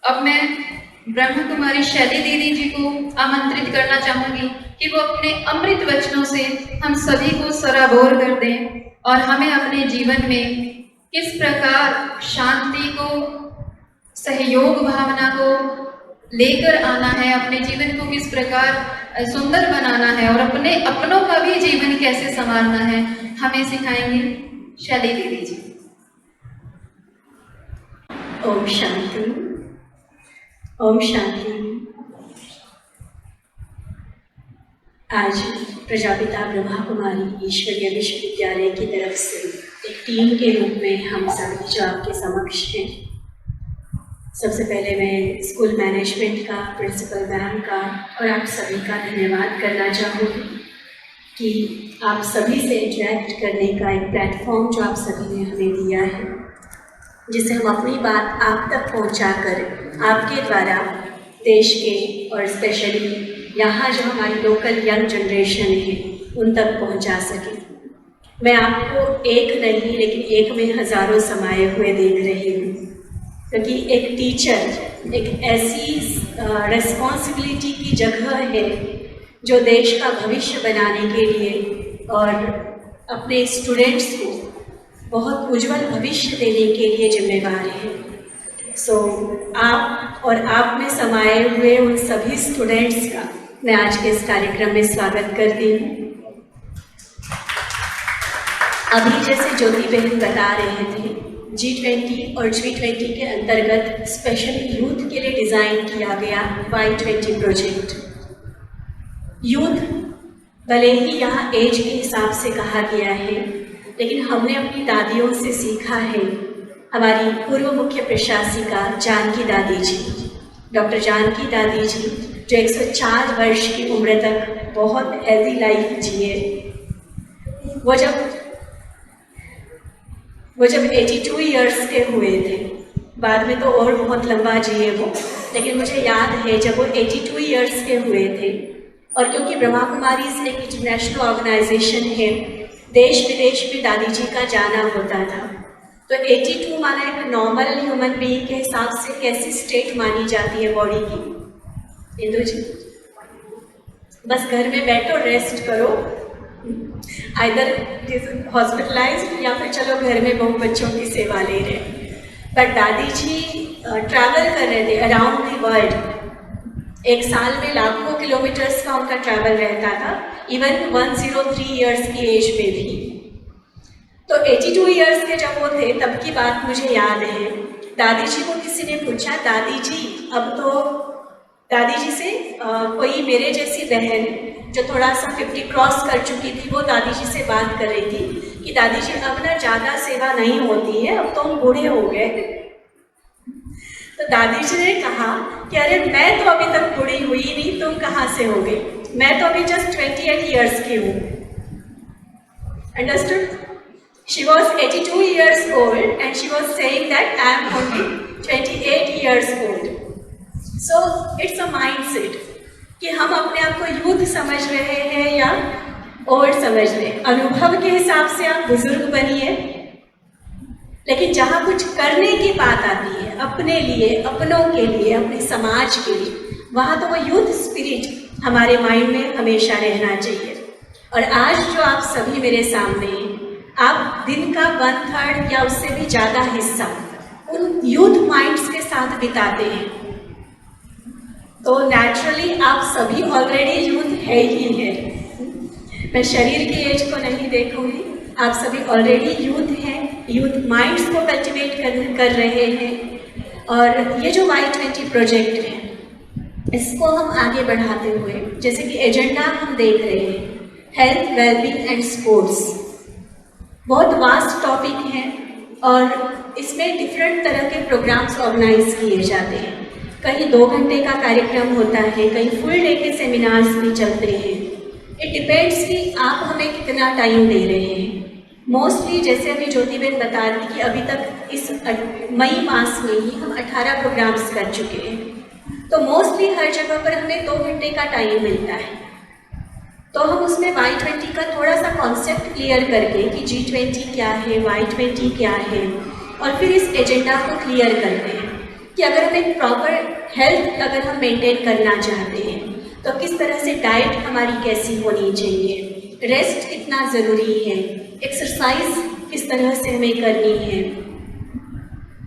अब मैं ब्रह्म कुमारी शैली दीदी जी को आमंत्रित करना चाहूंगी कि वो अपने अमृत वचनों से हम सभी को सराबोर कर दें और हमें अपने जीवन में किस प्रकार शांति को, सहयोग भावना को लेकर आना है, अपने जीवन को किस प्रकार सुंदर बनाना है और अपने अपनों का भी जीवन कैसे संवारना है, हमें सिखाएंगे शैली दीदी जी। ओम शांति, ओम शांति। आज प्रजापिता ब्रह्मा कुमारी ईश्वरीय विश्वविद्यालय की तरफ से एक टीम के रूप में हम सभी जो आपके समक्ष हैं, सबसे पहले मैं स्कूल मैनेजमेंट का, प्रिंसिपल मैम का और आप सभी का धन्यवाद करना चाहूँगी कि आप सभी से इंटरेक्ट करने का एक प्लेटफॉर्म जो आप सभी ने हमें दिया है, जिससे हम अपनी बात आप तक पहुंचाकर आपके द्वारा देश के और स्पेशली यहाँ जो हमारी लोकल यंग जनरेशन है उन तक पहुंचा सकें। मैं आपको एक नहीं लेकिन एक में हज़ारों समाये हुए देख रही हूँ, क्योंकि एक टीचर एक ऐसी रिस्पॉन्सिबिलिटी की जगह है जो देश का भविष्य बनाने के लिए और अपने स्टूडेंट्स को बहुत उज्जवल भविष्य देने के लिए जिम्मेवार है। आप और आप में समाये हुए उन सभी स्टूडेंट्स का मैं आज के इस कार्यक्रम में स्वागत करती हूँ। अभी जैसे ज्योति बहन बता रहे थे, G20 और G20 के अंतर्गत स्पेशली यूथ के लिए डिज़ाइन किया गया Y20 प्रोजेक्ट। यूथ भले ही यहाँ एज के हिसाब से कहा गया है, लेकिन हमने अपनी दादियों से सीखा है। हमारी पूर्व मुख्य प्रशासिका जानकी दादी जी, डॉक्टर जानकी दादी जी, जो 104 वर्ष की उम्र तक बहुत हेल्दी लाइफ जिए, वो जब 82 इयर्स के हुए थे, बाद में तो और बहुत लंबा जिए वो, लेकिन मुझे याद है जब वो 82 इयर्स के हुए थे, और क्योंकि ब्रह्मा कुमारी एक इंटरनेशनल ऑर्गेनाइजेशन है, देश विदेश में दादी जी का जाना होता था, तो 82 माना एक नॉर्मल ह्यूमन बीइंग के हिसाब से कैसी स्टेट मानी जाती है बॉडी की? इंदु जी, बस घर में बैठो, रेस्ट करो, आइदर हॉस्पिटलाइज्ड या फिर चलो घर में बहु बच्चों की सेवा ले रहे। बट दादी जी ट्रैवल कर रहे थे अराउंड द वर्ल्ड। एक साल में लाखों किलोमीटर्स का उनका ट्रैवल रहता था, इवन 103 इयर्स की एज में भी। तो 82 इयर्स के जब वो थे तब की बात मुझे याद है। दादी जी को किसी ने पूछा, दादी जी अब तो दादी जी से कोई मेरे जैसी बहन जो थोड़ा सा 50 क्रॉस कर चुकी थी, वो दादी जी से बात कर रही थी कि दादी जी अब ना ज़्यादा सेवा नहीं होती है, अब तो हम बूढ़े हो गए। तो दादी जी ने कहा कि अरे मैं तो अभी तक बूढ़ी हुई नहीं, तुम कहाँ से हो गए? मैं तो अभी जस्ट 28 इयर्स की हूँ। Understood? She was 82 years old and she was saying that I am only 28 years old. So it's a mindset कि हम अपने आप को यूथ समझ रहे हैं या ओल्ड समझ रहे हैं। अनुभव के हिसाब से आप बुजुर्ग बनिए, लेकिन जहाँ कुछ करने की बात आती है अपने लिए, अपनों के लिए, अपने समाज के लिए, वहाँ तो वो यूथ स्पिरिट हमारे माइंड में हमेशा रहना चाहिए। और आज जो आप सभी मेरे सामने हैं, आप दिन का 1/3 या उससे भी ज़्यादा हिस्सा उन यूथ माइंड्स के साथ बिताते हैं, तो नेचुरली आप सभी ऑलरेडी यूथ है ही है। मैं शरीर की एज को नहीं देखूंगी, आप सभी ऑलरेडी यूथ हैं, यूथ माइंड्स को कल्टिवेट कर रहे हैं। और ये जो Y20 प्रोजेक्ट है, इसको हम आगे बढ़ाते हुए, जैसे कि एजेंडा हम देख रहे हैं, हेल्थ, वेलबींग एंड स्पोर्ट्स, बहुत वास्ट टॉपिक है और इसमें डिफरेंट तरह के प्रोग्राम्स ऑर्गेनाइज किए जाते हैं। कहीं 2 घंटे का कार्यक्रम होता है, कहीं फुल डे के सेमिनार्स भी चलते हैं। इट डिपेंड्स कि आप हमें कितना टाइम दे रहे हैं। मोस्टली जैसे अभी ज्योति बहन बता रही कि अभी तक इस मई मास में ही हम 18 प्रोग्राम्स कर चुके हैं, तो मोस्टली हर जगह पर हमें 2 घंटे का टाइम मिलता है। तो हम उसमें Y20 का थोड़ा सा कॉन्सेप्ट क्लियर करके कि G20 क्या है, Y20 क्या है, और फिर इस एजेंडा को क्लियर करते हैं। कि अगर हम एक प्रॉपर हेल्थ अगर हम मेंटेन करना चाहते हैं तो किस तरह से डाइट हमारी कैसी होनी चाहिए, रेस्ट कितना ज़रूरी है, एक्सरसाइज किस तरह से हमें करनी है,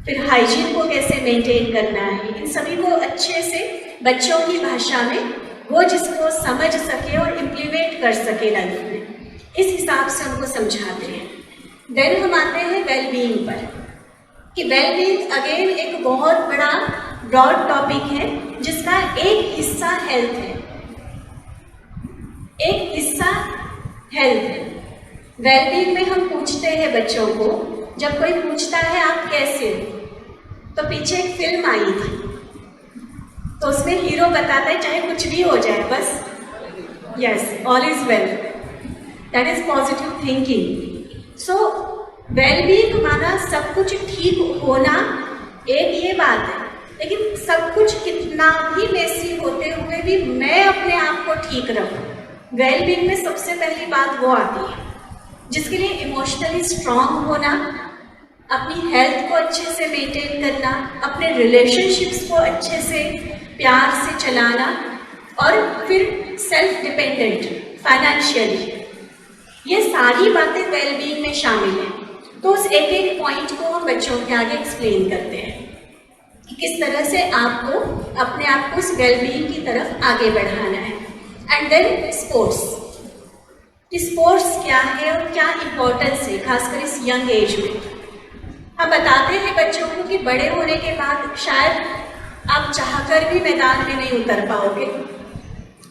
फिर हाइजीन को कैसे मेंटेन करना है, इन सभी को अच्छे से बच्चों की भाषा में वो जिसको समझ सके और इम्प्लीमेंट कर सके लाइफ में, इस हिसाब से उनको समझाते हैं। देन हम आते हैं वेलबींग पर कि वेलबींग अगेन एक बहुत बड़ा ब्रॉड टॉपिक है जिसका एक हिस्सा हेल्थ है, एक हिस्सा हेल्थ है। वेलबींग में हम पूछते हैं बच्चों को, जब कोई पूछता है आप कैसे हो, तो पीछे एक फिल्म आई थी तो उसमें हीरो बताता है चाहे कुछ भी हो जाए बस yes all is well, that is positive thinking. So wellbeing माना सब कुछ ठीक होना एक ये बात है, लेकिन सब कुछ कितना भी मेसी होते हुए भी मैं अपने आप को ठीक रखूं, वेलबींग में सबसे पहली बात वो आती है, जिसके लिए इमोशनली स्ट्रांग होना, अपनी हेल्थ को अच्छे से मेंटेन करना, अपने रिलेशनशिप्स को अच्छे से प्यार से चलाना और फिर सेल्फ डिपेंडेंट फाइनेंशियली, ये सारी बातें वेलबींग में शामिल हैं। तो उस एक एक पॉइंट को हम बच्चों के आगे एक्सप्लेन करते हैं कि किस तरह से आपको अपने आप को उस वेलबींग की तरफ आगे बढ़ाना है। एंड देन स्पोर्ट्स, स्पोर्ट्स क्या है और क्या इम्पोर्टेंस है खासकर इस यंग एज में। हम बताते हैं बच्चों को कि बड़े होने के बाद शायद आप चाहकर भी मैदान में नहीं उतर पाओगे,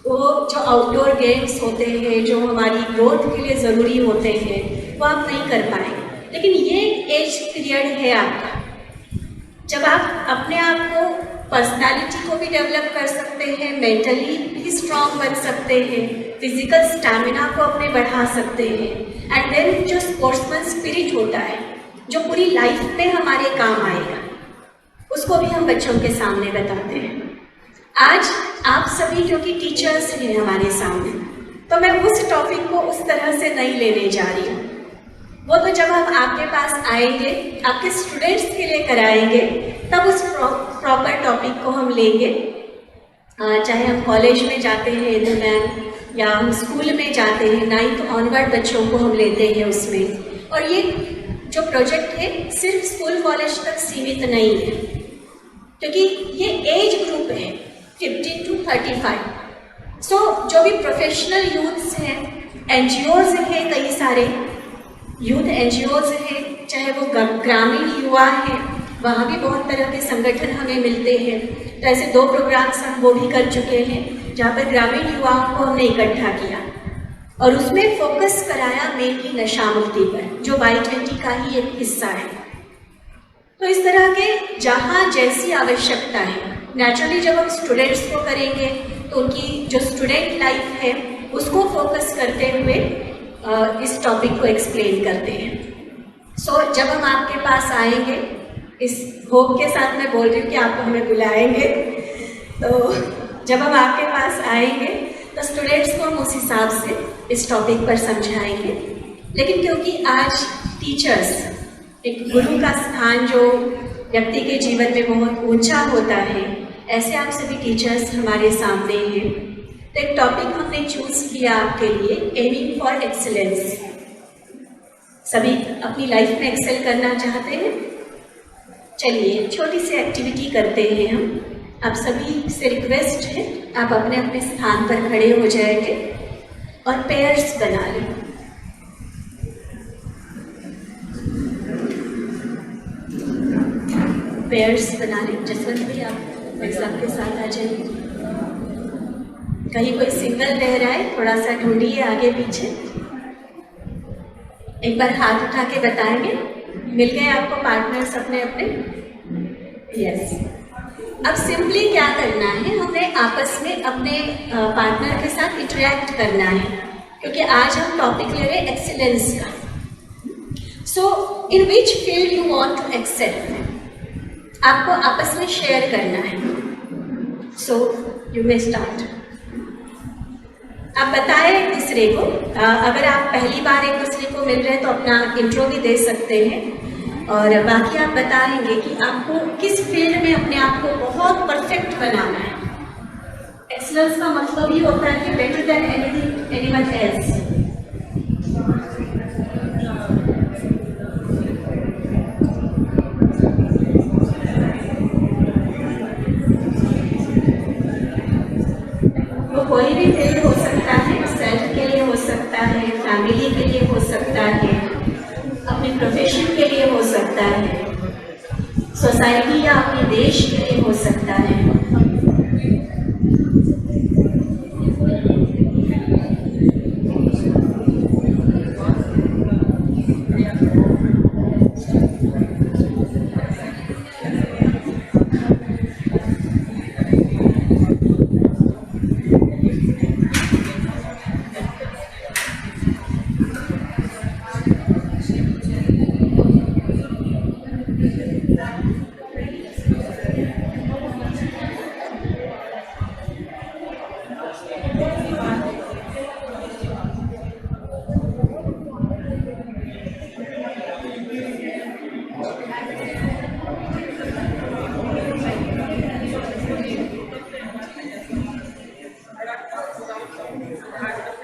वो जो आउटडोर गेम्स होते हैं जो हमारी ग्रोथ के लिए ज़रूरी होते हैं वो आप नहीं कर पाएंगे, लेकिन ये एक एज पीरियड है आपका जब आप अपने आप को पर्सनालिटी को भी डेवलप कर सकते हैं, मेंटली भी स्ट्रांग बन सकते हैं, फिजिकल स्टैमिना को अपने बढ़ा सकते हैं। एंड देन जो स्पोर्ट्समैन स्पिरिट होता है जो पूरी लाइफ में हमारे काम आएगा, उसको भी हम बच्चों के सामने बताते हैं। आज आप सभी क्योंकि टीचर्स हैं हमारे सामने, तो मैं उस टॉपिक को उस तरह से नहीं लेने जा रही हूँ, वो तो जब हम आपके पास आएंगे, आपके स्टूडेंट्स के लिए कराएंगे, तब उस प्रॉपर टॉपिक को हम लेंगे। चाहे हम कॉलेज में जाते हैं तो मैम, या हम स्कूल में जाते हैं 9th ऑनवर्ड बच्चों को हम लेते हैं उसमें। और ये जो प्रोजेक्ट है सिर्फ स्कूल कॉलेज तक सीमित नहीं है, क्योंकि ये एज ग्रुप है 15 to 35। सो जो भी प्रोफेशनल यूथ्स हैं, NGOs हैं, कई सारे यूथ NGOs हैं, चाहे वो ग्रामीण युवा हैं, वहाँ भी बहुत तरह के संगठन हमें मिलते हैं। तो ऐसे 2 प्रोग्राम्स हम वो भी कर चुके हैं जहाँ पर ग्रामीण युवाओं को हमने इकट्ठा किया और उसमें फोकस कराया मेनली नशा मुक्ति पर, जो Y20 का ही एक हिस्सा है। तो इस तरह के जहाँ जैसी आवश्यकता है, नेचुरली जब हम स्टूडेंट्स को करेंगे तो उनकी जो स्टूडेंट लाइफ है उसको फोकस करते हुए इस टॉपिक को एक्सप्लेन करते हैं। सो जब हम आपके पास आएंगे, इस होप के साथ मैं बोल रही हूँ कि आप हमें बुलाएंगे, तो जब हम आपके पास आएंगे तो स्टूडेंट्स को हम उस हिसाब से इस टॉपिक पर समझाएंगे। लेकिन क्योंकि आज टीचर्स, एक गुरु का स्थान जो व्यक्ति के जीवन में बहुत ऊंचा होता है, ऐसे आप सभी टीचर्स हमारे सामने हैं, तो एक टॉपिक हमने चूज किया आपके लिए, एमिंग फॉर एक्सीलेंस। सभी अपनी लाइफ में एक्सेल करना चाहते हैं। चलिए छोटी सी एक्टिविटी करते हैं हम। आप सभी से रिक्वेस्ट है, आप अपने अपने स्थान पर खड़े हो जाएंगे और पेयर्स बना लें। पेयर्स बना लें। जसवंत भी आप एग्जाम के साथ आ जाइए। कहीं कोई सिंगल रह रहा है, थोड़ा सा ढूंढिए आगे पीछे। एक बार हाथ उठा के बताएंगे, मिल गए आपको पार्टनर्स अपने अपने? यस। अब सिंपली क्या करना है, हमें आपस में अपने पार्टनर के साथ इंटरेक्ट करना है, क्योंकि आज हम टॉपिक ले रहे हैं एक्सीलेंस का। So in which field you want to excel, आपको आपस में शेयर करना है। So you may start. आप बताएं एक दूसरे को। अगर आप पहली बार एक दूसरे को मिल रहे हैं तो अपना इंट्रो भी दे सकते हैं। और बाकी आप बताएंगे कि आपको किस फील्ड में अपने आप को बहुत परफेक्ट बनाना है। एक्सीलेंस का मतलब ये होता है कि better than anything anyone else. वो कोई भी फील्ड हो सकता है, सेल्फ के लिए हो सकता है, फैमिली के लिए हो सकता है, अपने प्रोफेशन के लिए हो सकता है, सोसाइटी या अपने देश के लिए हो सकता है।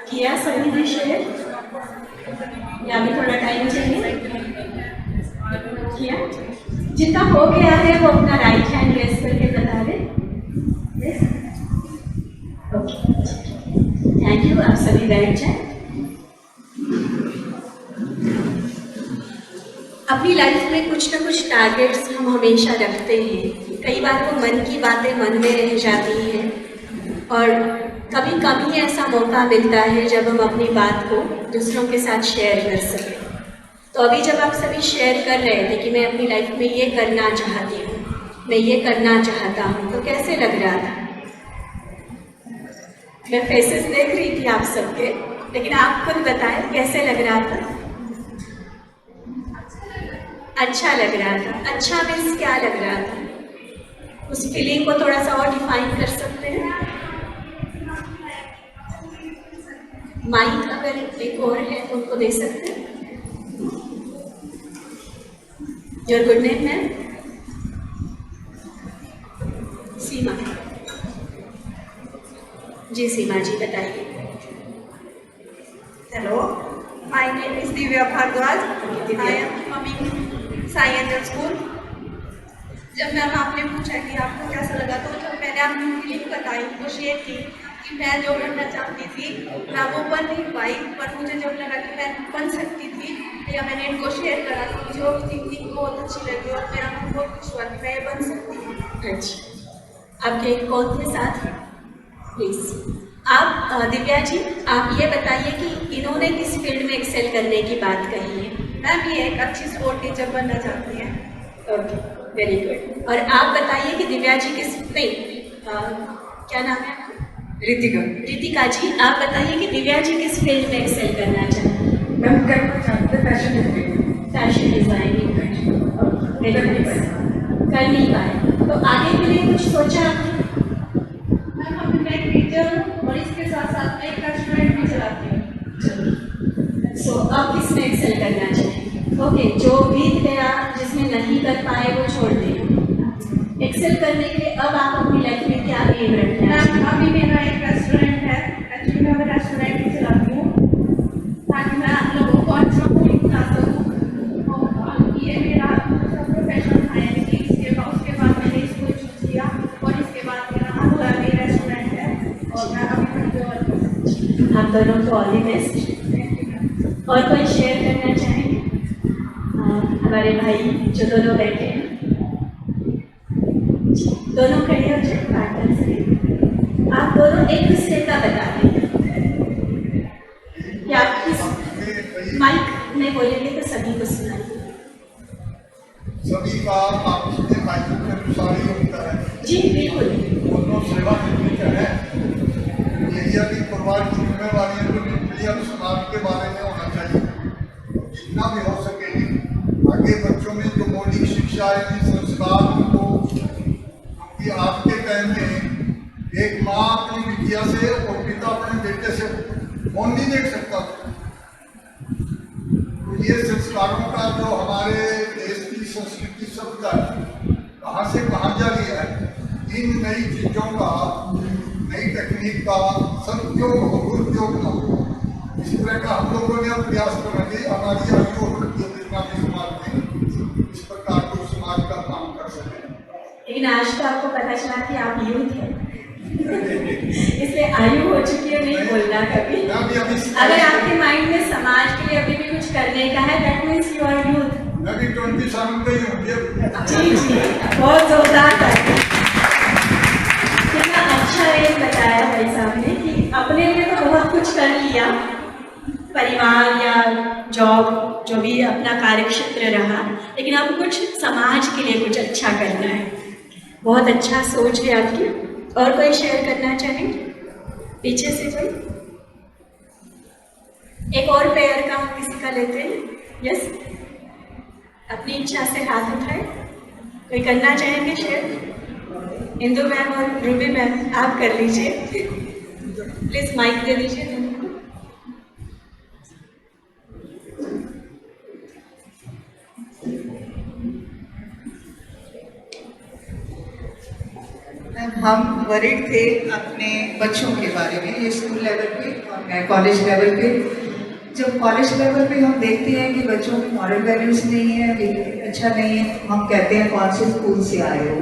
किया सभी ने शेयर या अभी थोड़ा टाइम चाहिए? किया? जितना हो गया है वो अपना राइट हैंड रेस करके बता दे। Okay, thank you. आप सभी बैठ जाए। अपनी लाइफ में कुछ ना कुछ टारगेट्स हम हमेशा रखते हैं। कई बार वो मन की बातें मन में रह जाती हैं और कभी कभी ऐसा मौका मिलता है जब हम अपनी बात को दूसरों के साथ शेयर कर सकें। तो अभी जब आप सभी शेयर कर रहे थे कि मैं अपनी लाइफ में ये करना चाहती हूँ, मैं ये करना चाहता हूँ, तो कैसे लग रहा था? मैं फेसेस देख रही थी आप सबके, लेकिन आप खुद बताएं कैसे लग रहा था? अच्छा लग रहा था। अच्छा मीन्स क्या लग रहा था? उस फीलिंग को थोड़ा सा और डिफाइन कर सकते हैं? माइक अगर एक और है तो उनको दे सकते हैं। योर गुड नेम है? सीमा जी। सीमा जी बताइए। Hello, my name is Divya Bhardwaj. Divya. I am coming Sai Angel School. जब मैम आपने पूछा कि आपको कैसा लगा, तो जब मैंने अपनी फीलिंग बताई तो शेयर की कि मैं जो बनना चाहती थी मैं वो बन नहीं पाई, पर मुझे जब लगा कि मैं बन सकती थी या मैंने इनको शेयर करा तो मुझे वो थिंकिंग बहुत अच्छी लगी और मेरा मन बहुत खुश हुआ कि मैं ये बन सकती हूँ। अच्छा, आपके कौन थे साथ? प्लीज आप दिव्या जी, आप ये बताइए कि इन्होंने किस फील्ड में एक्सेल करने की बात कही है? मैम ये एक अच्छी स्पोर्ट टीचर बनना चाहती है। Okay, very good. और आप बताइए कि दिव्या जी किस नहीं क्या नाम है आपका? रितिका। रितिका जी, आप बताइए कि दिव्या जी किस फील्ड में एक्सेल करना चाहती हैं? मैम करना चाहते फैशन डिजाइनिंग। फैशन डिजाइनिंग कर नहीं पाए, तो आगे के लिए कुछ सोचा आपने? मैम अभी मैं एक टीचर हूँ और इसके साथ साथ मैं एक रेस्टोरेंट भी चलाती हूँ। सो अब किसमें एक्सेल करना चाहिए? ओके, जो बीत गया जिसमें नहीं कर पाए वो छोड़ दें। एक्सेल करने के लिए अब आप अपनी लाइफ में क्या एम रखना है? मैम अभी मेरा एक रेस्टोरेंट है, एक्चुअली मैं रेस्टोरेंट भी चलाती हूँ ताकि मैं आप लोगों को अच्छा फूड खिला सकूँ। और ये मेरा प्रोफेशन था, यानी कि उसके बाद मैंने स्कूल चूज किया और इसके बाद मेरा अपना भी रेस्टोरेंट है और मैं अभी आप दोनों को ऑल द बेस्ट। और कोई शेयर करना चाहेंगे? हमारे भाई जो दोनों बैठे हैं, दोनों खड़े हो जाए पार्टनर से। आप दोनों एक दूसरे का बता दें कि आप किस माइक में बोलेंगे तो सभी को सुनाइए। सभी का आपस में मायने के अनुसार ही होता है। जी बिल्कुल। दोनों सेवा करनी है। यही अभी परिवार की जिम्मेवारी है, तो क्लियर समाज के बारे में होना चाहिए। जितना भी हो सके आगे बच्चों में जो मौलिक शिक्षा है, संस्कार उनको, क्योंकि आज के टाइम में एक माँ अपनी बिटिया से और पिता अपने बेटे से फोन नहीं देख सकता। तो ये संस्कारों का जो हमारे देश की संस्कृति सभ्यता कहाँ से कहाँ जा रही है, इन नई चीजों का, नई तकनीक का सदुपयोग हो, दुरुपयोग न हो, इस तरह का हम लोगों ने प्रयास करना चाहिए। हमारी आयु और समाज में इस प्रकार को समाज का काम कर सके। लेकिन आज तो आपको पता चला कि आप यूथ हैं, इसलिए आयु हो चुकी है, नहीं बोलना कभी। अगर आपके माइंड में समाज के लिए अभी भी कुछ करने का है, that means you are youth. मैं भी 20 साल का ही हूँ। जी जी, बहुत जोरदार था। कितना अच्छा एक बताया भाई साहब ने कि अपने लिए तो बहुत कुछ कर लिया, परिवार या जॉब जो भी अपना कार्यक्षेत्र रहा, लेकिन अब कुछ समाज के लिए कुछ अच्छा करना है। बहुत अच्छा सोच है आपकी। और कोई शेयर करना चाहें पीछे से कोई? एक और पेयर का हम किसी का लेते हैं। यस, अपनी इच्छा से हाथ उठाए। कोई करना चाहेंगे शेयर? इंदु मैम और रूबी मैम, आप कर लीजिए। प्लीज माइक दे दीजिए दोनों को। हम वरीड थे अपने बच्चों के बारे में, ये स्कूल लेवल पे और मैं कॉलेज लेवल पे। जब कॉलेज लेवल पे हम देखते हैं कि बच्चों में मॉरल वैल्यूज नहीं है, अच्छा नहीं है, हम कहते हैं कौन से स्कूल से आए हो।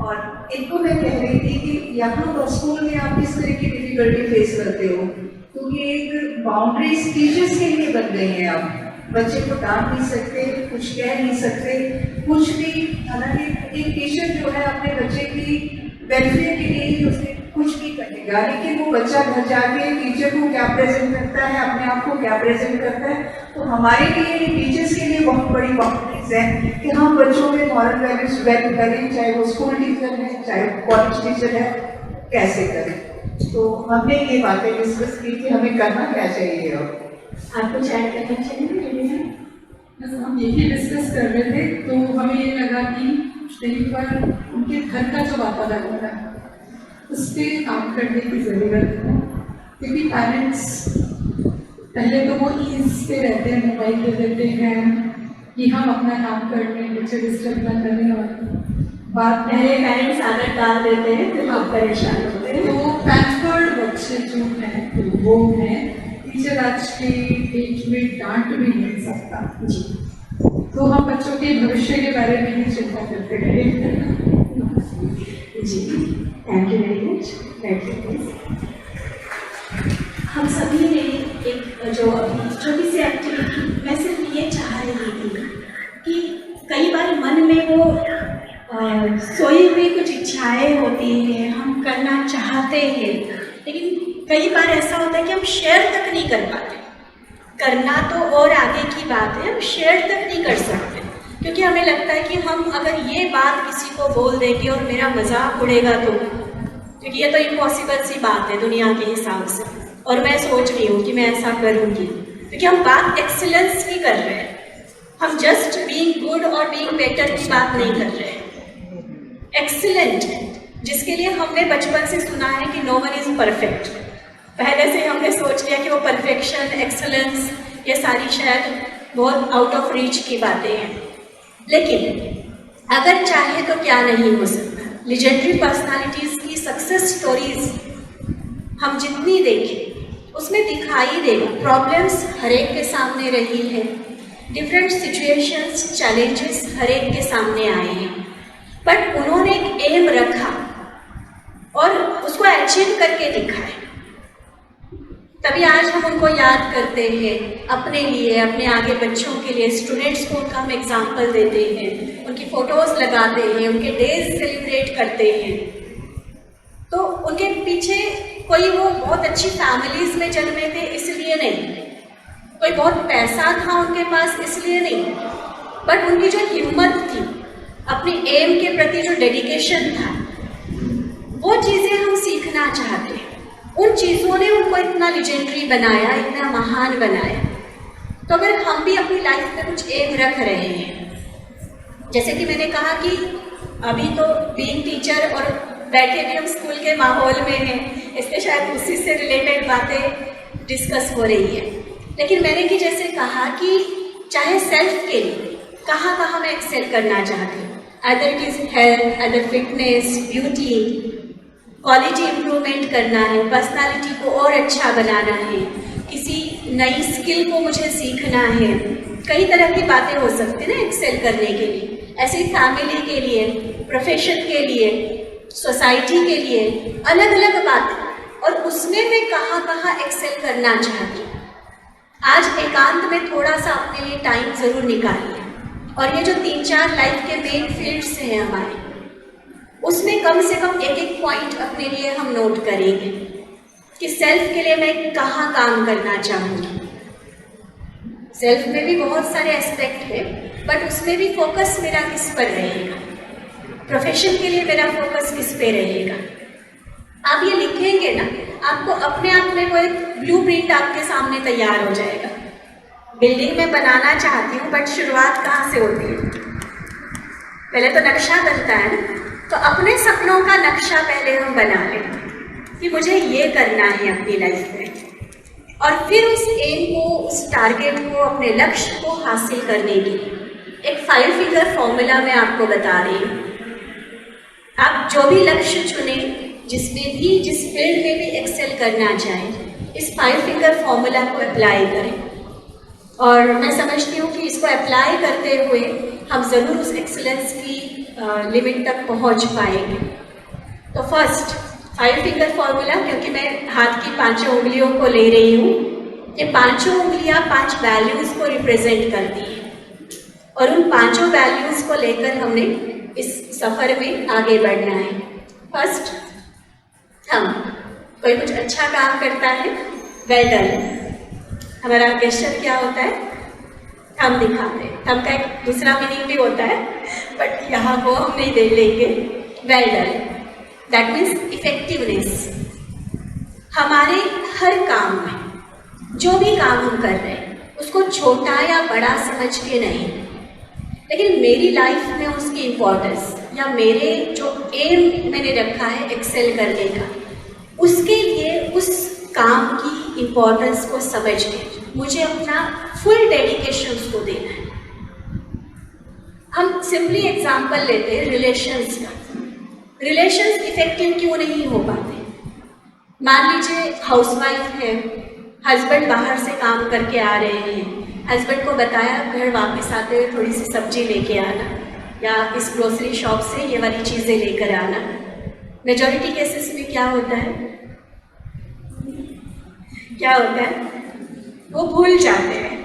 और इनको मैं कह रही थी कि यहाँ पर स्कूल में आप किस तरह की डिफिकल्टी फेस करते हो, क्योंकि एक बाउंड्रीज टीचर्स के लिए बन गई हैं। आप बच्चे को डांट नहीं सकते, कुछ कह नहीं सकते, कुछ भी। हालांकि एक टीचर जो है अपने बच्चे की वेलफेयर के लिए ही उसने कुछ भी करेगा, लेकिन वो बच्चा घर जाके टीचर को क्या प्रेजेंट करता है, अपने आप को क्या प्रेजेंट करता है। तो हमारे लिए, टीचर्स के लिए बहुत बड़ी बाउंड्रीज है कि हम बच्चों में मॉरल वैल्यूज वेल करें, चाहे वो स्कूल टीचर है, चाहे कॉलेज टीचर है, कैसे करें। तो हमने ये बातें डिस्कस की कि हमें करना क्या चाहिए। अब आप कुछ ऐड करना चाहेंगे? बस हम यही डिस्कस कर रहे थे, तो हमें ये लगा कि कहीं पर उनके घर का जो वातावरण है उस पर काम करने की ज़रूरत है, क्योंकि पेरेंट्स पहले तो वो ईज पे रहते हैं, मोबाइल पे रहते हैं कि हम अपना काम कर लें, बच्चे डिस्टर्ब ना करें। और बात पहले पेरेंट्स आदत डाल देते हैं, फिर हम परेशान होते हैं। तो पैम्पर्ड बच्चे जो हैं तो वो हैं, टीचर आज के एज में डांट भी नहीं सकता जी। तो हम बच्चों के भविष्य के बारे में ही चिंता करते रहे जी। Thank you very much. हम सभी ने एक जो छोटी सी एक्टिविटी, मैं सिर्फ ये चाह रही थी कि कई बार मन में वो सोई हुई कुछ इच्छाएं होती हैं, हम करना चाहते हैं, लेकिन कई बार ऐसा होता है कि हम शेयर तक नहीं कर पाते। करना तो और आगे की बात है, हम शेयर तक नहीं कर सकते, क्योंकि हमें लगता है कि हम अगर ये बात किसी को बोल देंगे और मेरा मजाक उड़ेगा तो, क्योंकि ये तो इम्पॉसिबल सी बात है दुनिया के हिसाब से, और मैं सोच रही हूँ कि मैं ऐसा करूँगी, क्योंकि हम बात एक्सीलेंस की कर रहे हैं, हम जस्ट बीइंग गुड और बीइंग बेटर की बात नहीं कर रहे हैं। एक्सीलेंट, जिसके लिए हमने बचपन से सुना है कि नो वन इज परफेक्ट, पहले से हमने सोच लिया कि वो परफेक्शन, एक्सेलेंस, ये सारी शायद बहुत आउट ऑफ रीच की बातें हैं। लेकिन अगर चाहे तो क्या नहीं हो सकता। लीजेंडरी पर्सनालिटीज़ की सक्सेस स्टोरीज हम जितनी देखें उसमें दिखाई देगा, प्रॉब्लम्स हर एक के सामने रही है, डिफरेंट सिचुएशंस, चैलेंजेस हर एक के सामने आए हैं, बट उन्होंने एक एम रखा और उसको अचीव करके दिखाया। तभी आज हम उनको याद करते हैं, अपने लिए, अपने आगे बच्चों के लिए, स्टूडेंट्स को उनका हम एग्जाम्पल देते हैं, उनकी फ़ोटोज़ लगाते हैं, उनके डेज सेलिब्रेट करते हैं। तो उनके पीछे कोई वो बहुत अच्छी फैमिलीज़ में जन्मे थे इसलिए नहीं, कोई बहुत पैसा था उनके पास इसलिए नहीं, बट उनकी जो हिम्मत थी, अपनी एम के प्रति जो डेडिकेशन था, वो चीज़ें हम सीखना चाहते हैं। उन चीज़ों ने उनको इतना लीजेंडरी बनाया, इतना महान बनाया। तो अगर हम भी अपनी लाइफ में कुछ एम रख रहे हैं, जैसे कि मैंने कहा कि अभी तो बीइंग टीचर और बैठे भी हम स्कूल के माहौल में हैं, इसलिए शायद उसी से रिलेटेड बातें डिस्कस हो रही है। लेकिन मैंने कि जैसे कहा कि चाहे सेल्फ के लिए कहाँ कहाँ मैं एक्सेल करना चाहती हूँ, other it is health, other fitness, beauty, quality improvement करना है, पर्सनालिटी को और अच्छा बनाना है, किसी नई स्किल को मुझे सीखना है। कई तरह की बातें हो सकती हैं ना एक्सेल करने के लिए, ऐसे ही फैमिली के लिए, प्रोफेशन के लिए, सोसाइटी के लिए, अलग अलग बातें। और उसमें मैं कहाँ कहाँ एक्सेल करना चाहती हूँ। आज एकांत में थोड़ा सा अपने लिए टाइम ज़रूर निकालिए, और ये जो 3-4 लाइफ के मेन फील्ड्स हैं हमारे, उसमें कम से कम एक पॉइंट अपने लिए हम नोट करेंगे कि सेल्फ के लिए मैं कहाँ काम करना चाहूँगी। सेल्फ में भी बहुत सारे एस्पेक्ट हैं, बट उसमें भी फोकस मेरा किस पर रहेगा, प्रोफेशन के लिए मेरा फोकस किस पे रहेगा। आप ये लिखेंगे ना, आपको अपने आप में वो एक ब्लूप्रिंट आपके सामने तैयार हो जाएगा। बिल्डिंग में बनाना चाहती हूँ, बट शुरुआत कहाँ से होती है? पहले तो नक्शा बनता है ना, तो अपने सपनों का नक्शा पहले हम बना लें कि मुझे ये करना है अपनी लाइफ में, और फिर उस एम को, उस टारगेट को, अपने लक्ष्य को हासिल करने की एक 5 फिगर फॉर्मूला मैं आपको बता रही हूँ। आप जो भी लक्ष्य चुने, जिसमें भी, जिस फील्ड में भी एक्सेल करना चाहें, इस 5 फिगर फॉर्मूला को अप्लाई करें। और मैं समझती हूँ कि इसको अप्लाई करते हुए हम ज़रूर उस एक्सीलेंस की लिमिट तक पहुँच पाएंगे। तो फर्स्ट 5 फिगर फॉर्मूला, क्योंकि मैं हाथ की 5 उंगलियों को ले रही हूँ, ये 5 उंगलियाँ 5 वैल्यूज़ को रिप्रेजेंट करती हैं, और उन 5 वैल्यूज़ को लेकर हमने इस सफ़र में आगे बढ़ना है। First, thumb. कोई कुछ अच्छा काम करता है, वेल डन। हमारा गेस्चर क्या होता है? थंब दिखाते हैं। थंब का एक दूसरा मीनिंग भी होता है, बट यहाँ वो हम नहीं दे लेंगे। Well done, that means effectiveness. हमारे हर काम में, जो भी काम हम कर रहे हैं, उसको छोटा या बड़ा समझ के नहीं, लेकिन मेरी लाइफ में उसकी इम्पोर्टेंस, या मेरे जो एम मैंने रखा है एक्सेल करने का, उसके लिए उस काम की इम्पोर्टेंस को समझ के मुझे अपना फुल डेडिकेशन उसको देना है। हम सिंपली एग्जांपल लेते हैं रिलेशंस का। रिलेशंस इफेक्टिव क्यों नहीं हो पाते? मान लीजिए हाउसवाइफ है, हस्बैंड बाहर से काम करके आ रहे हैं, हस्बैंड को बताया घर वापस आते हुए थोड़ी सी सब्जी लेके आना, या इस ग्रोसरी शॉप से ये वाली चीज़ें लेकर आना। मेजॉरिटी केसेस में क्या होता है? क्या होता है? वो भूल जाते हैं।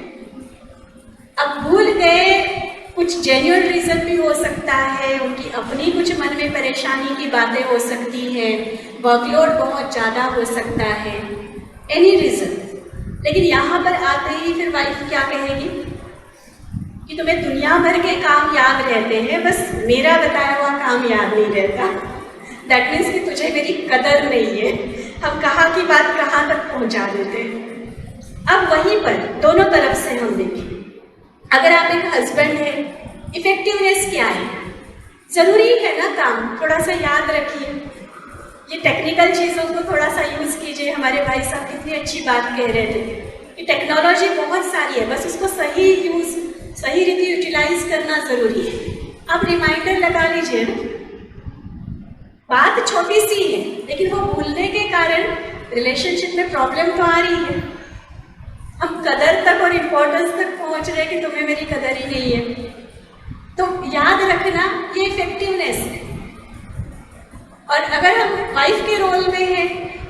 अब भूल गए, कुछ जेन्युइन रीज़न भी हो सकता है, उनकी अपनी कुछ मन में परेशानी की बातें हो सकती हैं, वर्कलोड बहुत ज़्यादा हो सकता है, एनी रीज़न। लेकिन यहाँ पर आते ही फिर वाइफ क्या कहेगी कि तुम्हें दुनिया भर के काम याद रहते हैं, बस मेरा बताया हुआ काम याद नहीं रहता। दैट मीन्स कि तुझे मेरी कदर नहीं है। हम कहाँ की बात कहाँ तक पहुँचा देते हैं। अब वहीं पर दोनों तरफ से हम देखें, अगर आप एक हस्बैंड हैं, इफेक्टिवनेस क्या है? ज़रूरी है ना काम, थोड़ा सा याद रखिए, ये टेक्निकल चीज़ों को थोड़ा सा यूज़ कीजिए। हमारे भाई साहब कितनी अच्छी बात कह रहे थे कि टेक्नोलॉजी बहुत सारी है, बस उसको सही यूज़, सही रीति यूटिलाइज करना ज़रूरी है। आप रिमाइंडर लगा लीजिए ना, बात छोटी सी है, लेकिन वो भूलने के कारण रिलेशनशिप में प्रॉब्लम तो आ रही है। हम कदर तक और इम्पोर्टेंस तक पहुंच रहे कि तुम्हें मेरी कदर ही नहीं है। तो याद रखना, ये इफेक्टिवनेस है। और अगर हम वाइफ के रोल में हैं,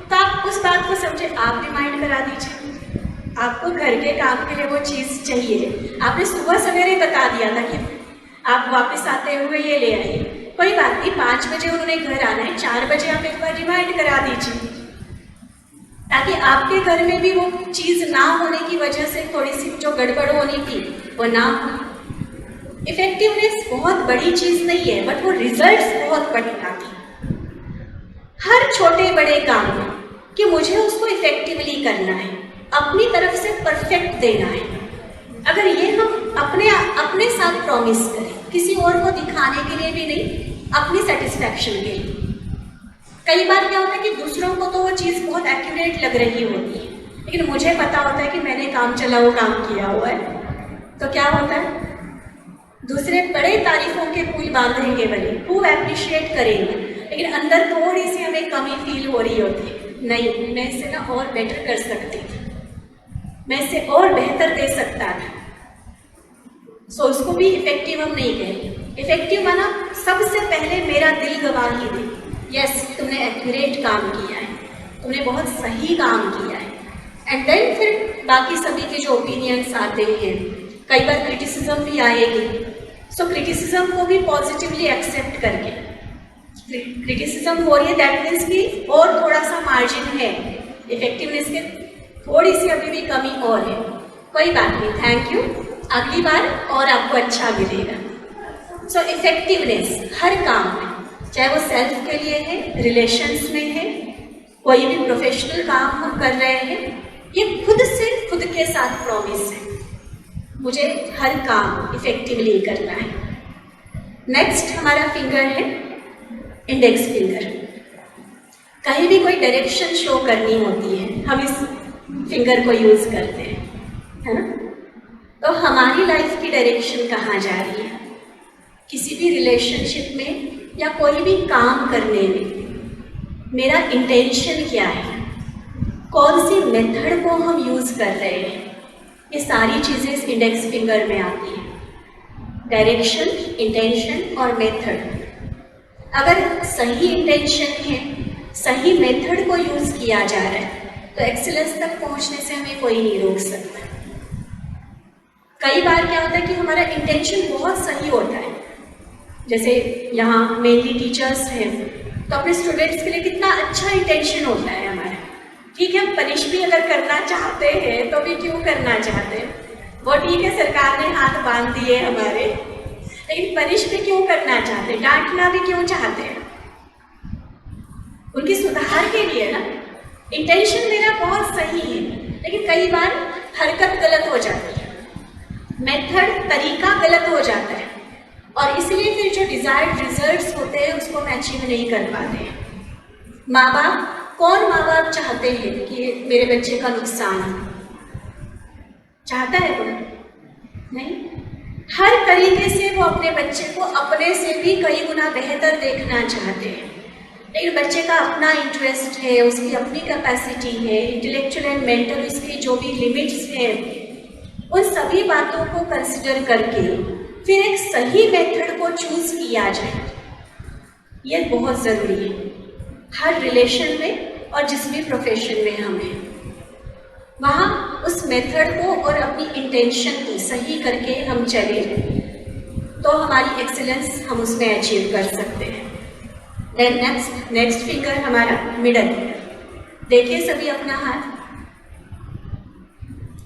तो आप उस बात को समझे, आप रिमाइंड करा दीजिए। आपको घर के काम के लिए वो चीज़ चाहिए, आपने सुबह सवेरे बता दिया था कि आप वापस आते हुए ये ले आइए, कोई बात नहीं, 5 बजे उन्होंने घर आना है, 4 बजे आप एक बार रिमाइंड करा दीजिए, ताकि आपके घर में भी वो चीज़ ना होने की वजह से थोड़ी सी जो गड़बड़ होनी थी वो ना हो। इफेक्टिवनेस बहुत बड़ी चीज़ नहीं है, बट वो रिजल्ट्स बहुत बड़ी लाती है हर छोटे बड़े काम में, कि मुझे उसको इफेक्टिवली करना है, अपनी तरफ से परफेक्ट देना है। अगर ये हम अपने साथ प्रॉमिस करें, किसी और को दिखाने के लिए भी नहीं, अपनी सेटिस्फैक्शन के लिए। कई बार क्या होता है कि दूसरों को तो वो चीज़ बहुत एक्यूरेट लग रही होती है, लेकिन मुझे पता होता है कि मैंने काम चलाओ काम किया हुआ है, तो क्या होता है, दूसरे बड़े तारीफों के पुल बांधेंगे भले, खूब अप्रिशिएट करेंगे, लेकिन अंदर थोड़ी सी हमें कमी फील हो रही होती है, नहीं मैं इससे ना और बेटर कर सकती थी, मैं इससे और बेहतर दे सकता था। सो उसको भी इफेक्टिव हम नहीं कहेंगे। इफेक्टिव माना सबसे पहले मेरा दिल गवाही दे, यस तुमने एक्यूरेट काम किया है, तुमने बहुत सही काम किया है, एंड देन फिर बाकी सभी के जो ओपिनियंस आते हैं, कई बार क्रिटिसिज्म भी आएगी, सो क्रिटिसिज्म को भी पॉजिटिवली एक्सेप्ट करके, क्रिटिसिज्म हो रही है दैट मीन्स कि और थोड़ा सा मार्जिन है, इफेक्टिवनेस के थोड़ी सी अभी भी कमी और है, कोई बात नहीं, थैंक यू, अगली बार और आपको अच्छा मिलेगा। सो इफेक्टिवनेस हर काम में, चाहे वो सेल्फ के लिए है, रिलेशंस में है, कोई भी प्रोफेशनल काम हम कर रहे हैं, ये खुद से खुद के साथ प्रॉमिस है, मुझे हर काम इफेक्टिवली करना है। नेक्स्ट हमारा फिंगर है इंडेक्स फिंगर। कहीं भी कोई डायरेक्शन शो करनी होती है हम इस फिंगर को यूज करते हैं, है ना? तो हमारी लाइफ की डायरेक्शन कहाँ जा रही है, किसी भी रिलेशनशिप में या कोई भी काम करने में मेरा इंटेंशन क्या है, कौन सी मेथड को हम यूज कर रहे हैं, ये सारी चीज़ें इस इंडेक्स फिंगर में आती हैं। डायरेक्शन, इंटेंशन और मेथड। अगर सही इंटेंशन है, सही मेथड को यूज किया जा रहा है, तो एक्सीलेंस तक पहुंचने से हमें कोई नहीं रोक सकता। कई बार क्या होता है कि हमारा इंटेंशन बहुत सही होता है, जैसे यहाँ मेनली टीचर्स हैं, तो अपने स्टूडेंट्स के लिए कितना अच्छा इंटेंशन होता है हमारा, ठीक है, पनिश भी अगर करना चाहते हैं तो भी क्यों करना चाहते हैं, वो ठीक है सरकार ने हाथ बांध दिए हमारे, लेकिन पनिश भी क्यों करना चाहते हैं, डांटना भी क्यों चाहते हैं, उनकी सुधार के लिए ना। इंटेंशन मेरा बहुत सही है, लेकिन कई बार हरकत गलत हो जाती है, मेथड तरीका गलत हो जाता है, और इसलिए फिर जो डिजायर्ड रिजल्ट्स होते हैं उसको हम अचीव नहीं कर पाते हैं। माँ बाप, कौन माँ बाप चाहते हैं कि मेरे बच्चे का नुकसान हो? चाहता है कोई? नहीं। हर तरीके से वो अपने बच्चे को अपने से भी कई गुना बेहतर देखना चाहते हैं, लेकिन बच्चे का अपना इंटरेस्ट है, उसकी अपनी कैपेसिटी है, इंटेलेक्चुअल एंड मेंटल उसकी जो भी लिमिट्स हैं, उन सभी बातों को कंसिडर करके फिर एक सही मेथड को चूज किया जाए, ये बहुत ज़रूरी है हर रिलेशन में और जिस भी प्रोफेशन में हम हैं, वहाँ उस मेथड को और अपनी इंटेंशन को सही करके हम चले तो हमारी एक्सीलेंस हम उसमें अचीव कर सकते हैं। देन नेक्स्ट फिंगर हमारा मिडल। देखिए सभी अपना हाथ,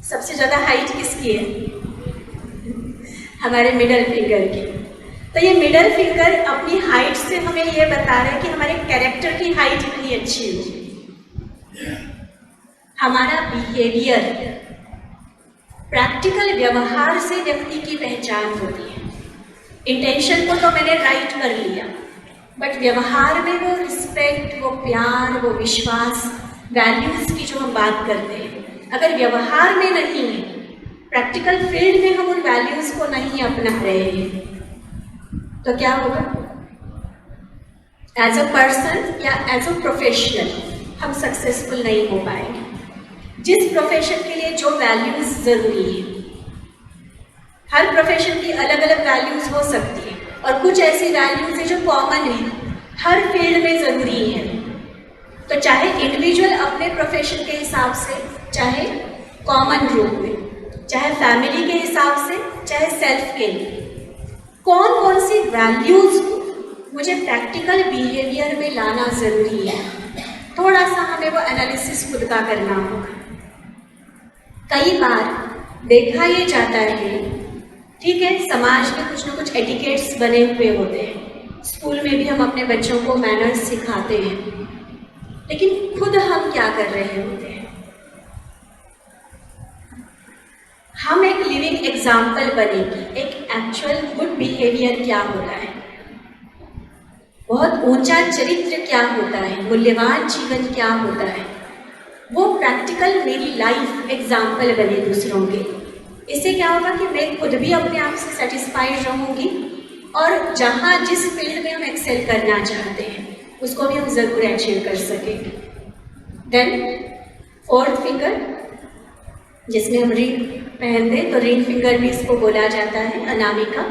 सबसे ज़्यादा हाइट किसकी है? हमारे मिडल फिंगर की। तो ये मिडल फिंगर अपनी हाइट से हमें ये बता रहा है कि हमारे कैरेक्टर की हाइट इतनी अच्छी हो, हमारा बिहेवियर, प्रैक्टिकल व्यवहार से व्यक्ति की पहचान होती है। इंटेंशन को तो मैंने राइट कर लिया, बट व्यवहार में वो रिस्पेक्ट, वो प्यार, वो विश्वास, वैल्यूज की जो हम बात करते हैं, अगर व्यवहार में नहीं है, प्रैक्टिकल फील्ड में हम उन वैल्यूज को नहीं अपना रहे हैं, तो क्या होगा? एज अ पर्सन या एज अ प्रोफेशनल हम सक्सेसफुल नहीं हो पाएंगे। जिस प्रोफेशन के लिए जो वैल्यूज जरूरी है, हर प्रोफेशन की अलग अलग वैल्यूज हो सकती है, और कुछ ऐसी वैल्यूज है जो कॉमन है, हर फील्ड में जरूरी है। तो चाहे इंडिविजुअल अपने प्रोफेशन के हिसाब से, चाहे कॉमन रूप में, चाहे फैमिली के हिसाब से, चाहे सेल्फ के लिए, कौन कौन सी वैल्यूज मुझे प्रैक्टिकल बिहेवियर में लाना जरूरी है, थोड़ा सा हमें वो एनालिसिस खुद का करना होगा। कई बार देखा ये जाता है, ठीक है, समाज में कुछ ना कुछ एटिकेट्स बने हुए होते हैं, स्कूल में भी हम अपने बच्चों को मैनर्स सिखाते हैं, लेकिन खुद हम क्या कर रहे होते हैं? हम एक लिविंग एग्जाम्पल बनेंगे, एक एक्चुअल गुड बिहेवियर क्या होता है, बहुत ऊंचा चरित्र क्या होता है, मूल्यवान जीवन क्या होता है, वो प्रैक्टिकल मेरी लाइफ एग्जाम्पल बने दूसरों के। इससे क्या होगा कि मैं खुद भी अपने आप से सेटिस्फाइड रहूँगी और जहाँ जिस फील्ड में हम एक्सेल करना चाहते हैं उसको भी हम ज़रूर अचीव कर सकेंगे। देन 4th फिंगर, जिसमें हम रिंग पहनते हैं, तो रिंग फिंगर भी इसको बोला जाता है, अनामिका।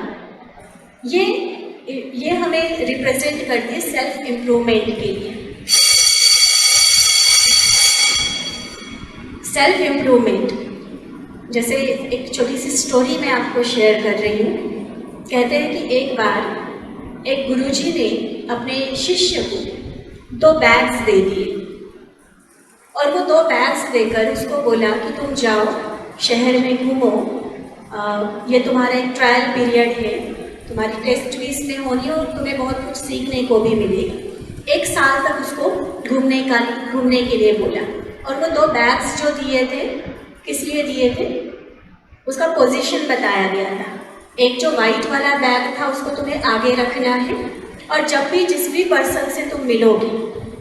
ये हमें रिप्रेजेंट करती है सेल्फ इम्प्रूवमेंट के लिए। सेल्फ इम्प्रूवमेंट, जैसे एक छोटी सी स्टोरी मैं आपको शेयर कर रही हूँ। कहते हैं कि एक बार एक गुरुजी ने अपने शिष्य को 2 बैग्स दे दिए और वो 2 बैग्स देकर उसको बोला कि तुम जाओ शहर में घूमो, ये तुम्हारा एक ट्रायल पीरियड है, तुम्हारी टेस्ट भी इसमें होनी है और तुम्हें बहुत कुछ सीखने को भी मिलेगा। 1 साल तक उसको घूमने के लिए बोला। और वो 2 बैग्स जो दिए थे, किस लिए दिए थे, उसका पोजीशन बताया गया था। एक जो वाइट वाला बैग था उसको तुम्हें आगे रखना है और जब भी जिस भी पर्सन से तुम मिलोगे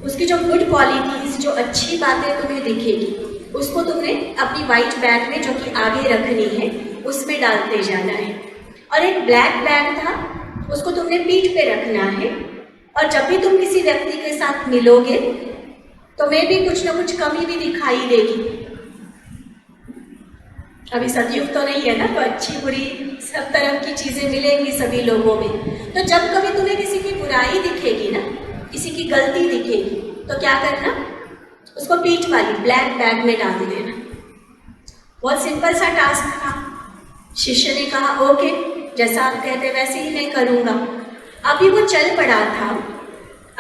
उसकी जो गुड क्वालिटीज़, जो अच्छी बातें तुम्हें दिखेगी, उसको तुमने अपनी वाइट बैग में जो कि आगे रखनी है उसमें डालते जाना है। और एक ब्लैक बैग था, उसको तुमने पीठ पे रखना है और जब भी तुम किसी व्यक्ति के साथ मिलोगे तुम्हें भी कुछ ना कुछ कमी भी दिखाई देगी। अभी सतयुग तो नहीं है ना, तो अच्छी बुरी सब तरह की चीज़ें मिलेंगी सभी लोगों में। तो जब कभी तुम्हें किसी की बुराई दिखेगी ना, किसी की गलती दिखेगी, तो क्या करना, उसको पीठ वाली ब्लैक बैग में डाल देना। बहुत सिंपल सा टास्क था। शिष्य ने कहा ओके, जैसा आप कहते वैसे ही मैं करूँगा। अभी वो चल पड़ा था,